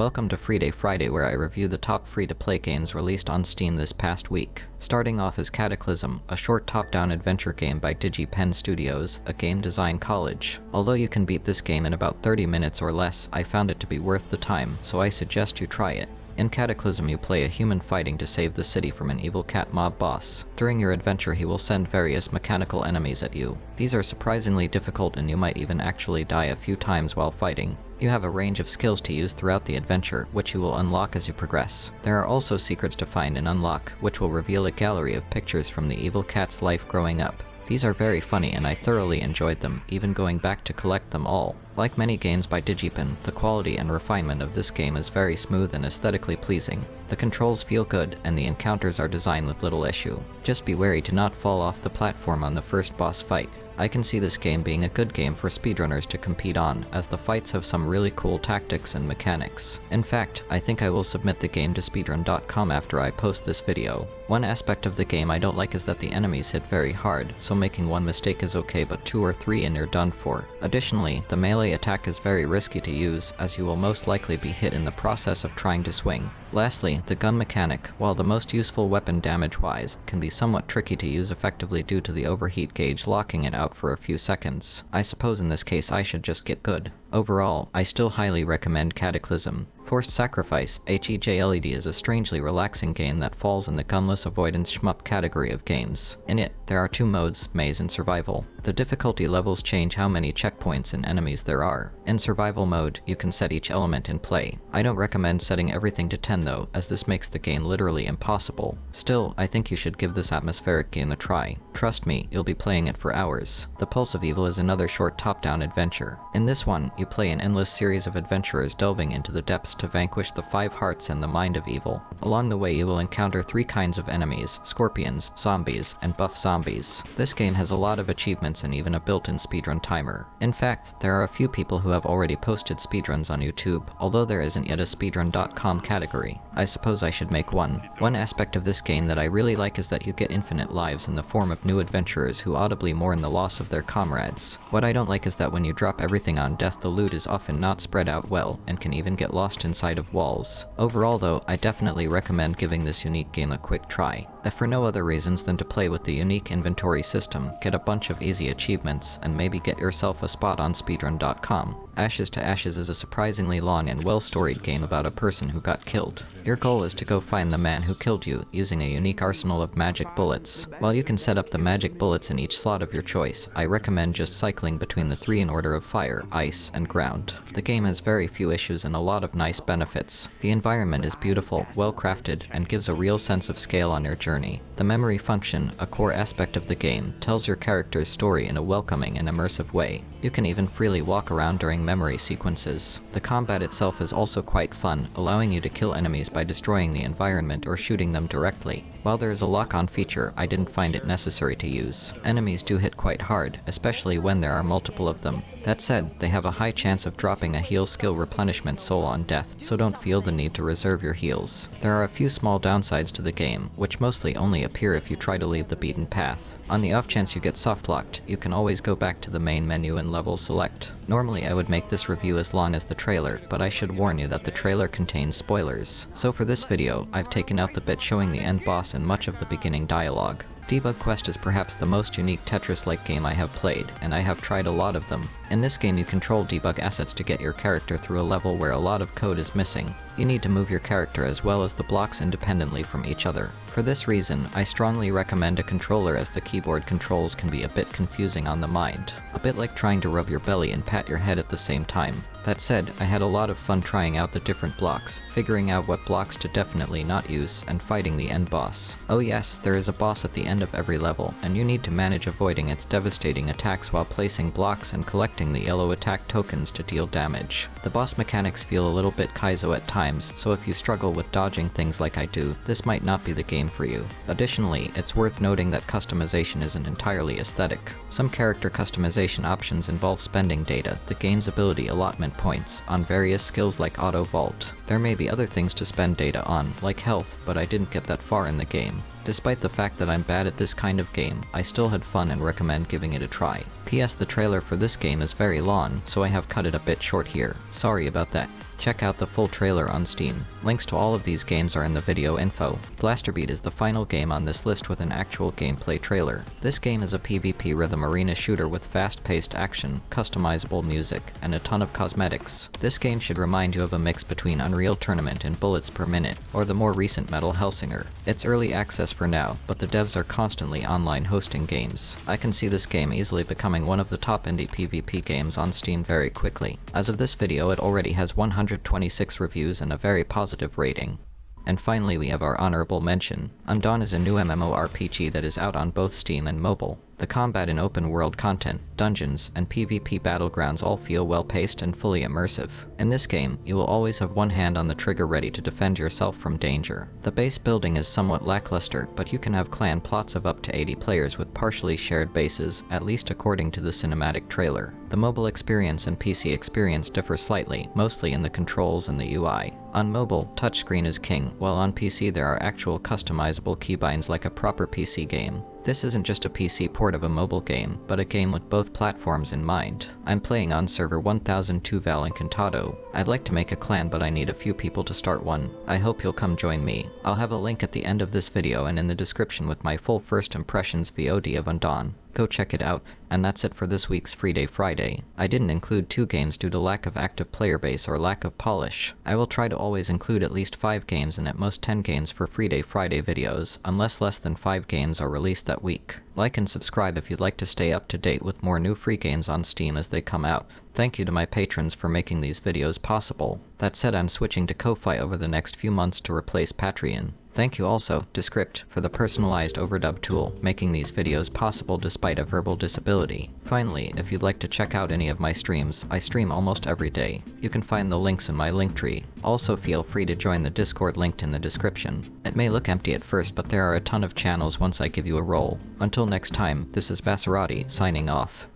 Welcome to Freeday Friday, where I review the top free-to-play games released on Steam this past week. Starting off is CatAclysm, a short top-down adventure game by DigiPen Studios, a game design college. Although you can beat this game in about 30 minutes or less, I found it to be worth the time, so I suggest you try it. In CatAclysm, you play a human fighting to save the city from an evil cat mob boss. During your adventure, he will send various mechanical enemies at you. These are surprisingly difficult, and you might even actually die a few times while fighting. You have a range of skills to use throughout the adventure, which you will unlock as you progress. There are also secrets to find and unlock, which will reveal a gallery of pictures from the evil cat's life growing up. These are very funny, and I thoroughly enjoyed them, even going back to collect them all. Like many games by DigiPen, the quality and refinement of this game is very smooth and aesthetically pleasing. The controls feel good, and the encounters are designed with little issue. Just be wary to not fall off the platform on the first boss fight. I can see this game being a good game for speedrunners to compete on, as the fights have some really cool tactics and mechanics. In fact, I think I will submit the game to speedrun.com after I post this video. One aspect of the game I don't like is that the enemies hit very hard, so making one mistake is okay, but 2 or 3 and you're done for. Additionally, the melee attack is very risky to use, as you will most likely be hit in the process of trying to swing. Lastly, the gun mechanic, while the most useful weapon damage-wise, can be somewhat tricky to use effectively due to the overheat gauge locking it out for a few seconds. I suppose in this case I should just get good. Overall, I still highly recommend CatAclysm. Forced Sacrifice, HEJLED, is a strangely relaxing game that falls in the gunless avoidance shmup category of games. In it, there are 2 modes, Maze and Survival. The difficulty levels change how many checkpoints and enemies there are. In Survival mode, you can set each element in play. I don't recommend setting everything to 10 though, as this makes the game literally impossible. Still, I think you should give this atmospheric game a try. Trust me, you'll be playing it for hours. The Pulse of Evil is another short top-down adventure. In this one, you play an endless series of adventurers delving into the depths to vanquish the 5 hearts and the mind of evil. Along the way, you will encounter 3 kinds of enemies: scorpions, zombies, and buff zombies. This game has a lot of achievements and even a built-in speedrun timer. In fact, there are a few people who have already posted speedruns on YouTube, although there isn't yet a speedrun.com category. I suppose I should make one. One aspect of this game that I really like is that you get infinite lives in the form of new adventurers who audibly mourn the loss of their comrades. What I don't like is that when you drop everything on death, the loot is often not spread out well, and can even get lost inside of walls. Overall though, I definitely recommend giving this unique game a quick try. If for no other reasons than to play with the unique inventory system, get a bunch of easy achievements, and maybe get yourself a spot on speedrun.com. Ashes to Ashes is a surprisingly long and well-storied game about a person who got killed. Your goal is to go find the man who killed you, using a unique arsenal of magic bullets. While you can set up the magic bullets in each slot of your choice, I recommend just cycling between the 3 in order of fire, ice, and ground. The game has very few issues and a lot of nice benefits. The environment is beautiful, well-crafted, and gives a real sense of scale on your journey. The memory function, a core aspect of the game, tells your character's story in a welcoming and immersive way. You can even freely walk around during memory sequences. The combat itself is also quite fun, allowing you to kill enemies by destroying the environment or shooting them directly. While there is a lock-on feature, I didn't find it necessary to use. Enemies do hit quite hard, especially when there are multiple of them. That said, they have a high chance of dropping a heal skill replenishment soul on death, so don't feel the need to reserve your heals. There are a few small downsides to the game, which mostly only appear if you try to leave the beaten path. On the off chance you get soft-locked, you can always go back to the main menu and level select. Normally I would make this review as long as the trailer, but I should warn you that the trailer contains spoilers. So for this video, I've taken out the bit showing the end boss and much of the beginning dialogue. Debug Quest is perhaps the most unique Tetris-like game I have played, and I have tried a lot of them. In this game you control debug assets to get your character through a level where a lot of code is missing. You need to move your character as well as the blocks independently from each other. For this reason, I strongly recommend a controller, as the keyboard controls can be a bit confusing on the mind. A bit like trying to rub your belly and pat your head at the same time. That said, I had a lot of fun trying out the different blocks, figuring out what blocks to definitely not use, and fighting the end boss. Oh yes, there is a boss at the end of every level, and you need to manage avoiding its devastating attacks while placing blocks and collecting the yellow attack tokens to deal damage. The boss mechanics feel a little bit Kaizo at times, so if you struggle with dodging things like I do, this might not be the game for you. Additionally, it's worth noting that customization isn't entirely aesthetic. Some character customization options involve spending data, the game's ability allotment points, on various skills like Auto Vault. There may be other things to spend data on, like health, but I didn't get that far in the game. Despite the fact that I'm bad at this kind of game, I still had fun and recommend giving it a try. PS the trailer for this game is very long, so I have cut it a bit short here. Sorry about that. Check out the full trailer on Steam. Links to all of these games are in the video info. BlasterBeat is the final game on this list with an actual gameplay trailer. This game is a PvP rhythm arena shooter with fast-paced action, customizable music, and a ton of cosmetics. This game should remind you of a mix between Unreal Tournament and Bullets Per Minute, or the more recent Metal Hellsinger. It's early access for now, but the devs are constantly online hosting games. I can see this game easily becoming one of the top indie PvP games on Steam very quickly. As of this video, it already has 126 reviews and a very positive rating. And finally, we have our honorable mention. Undawn is a new MMORPG that is out on both Steam and mobile. The combat and open-world content, dungeons, and PvP battlegrounds all feel well-paced and fully immersive. In this game, you will always have one hand on the trigger ready to defend yourself from danger. The base building is somewhat lackluster, but you can have clan plots of up to 80 players with partially shared bases, at least according to the cinematic trailer. The mobile experience and PC experience differ slightly, mostly in the controls and the UI. On mobile, touchscreen is king, while on PC there are actual customizable keybinds like a proper PC game. This isn't just a PC port of a mobile game, but a game with both platforms in mind. I'm playing on server 1002 Val Encantado. I'd like to make a clan, but I need a few people to start one. I hope you'll come join me. I'll have a link at the end of this video and in the description with my full first impressions VOD of Undawn. Go check it out, and that's it for this week's Freeday Friday. I didn't include 2 games due to lack of active player base or lack of polish. I will try to always include at least 5 games and at most 10 games for Freeday Friday videos, unless less than 5 games are released that week. Like and subscribe if you'd like to stay up to date with more new free games on Steam as they come out. Thank you to my patrons for making these videos possible. That said, I'm switching to Ko-Fi over the next few months to replace Patreon. Thank you also to Script for the personalized overdub tool, making these videos possible despite a verbal disability. Finally, if you'd like to check out any of my streams, I stream almost every day. You can find the links in my Linktree. Also feel free to join the Discord linked in the description. It may look empty at first, but there are a ton of channels once I give you a role. Until next time, this is VasTheFalz signing off.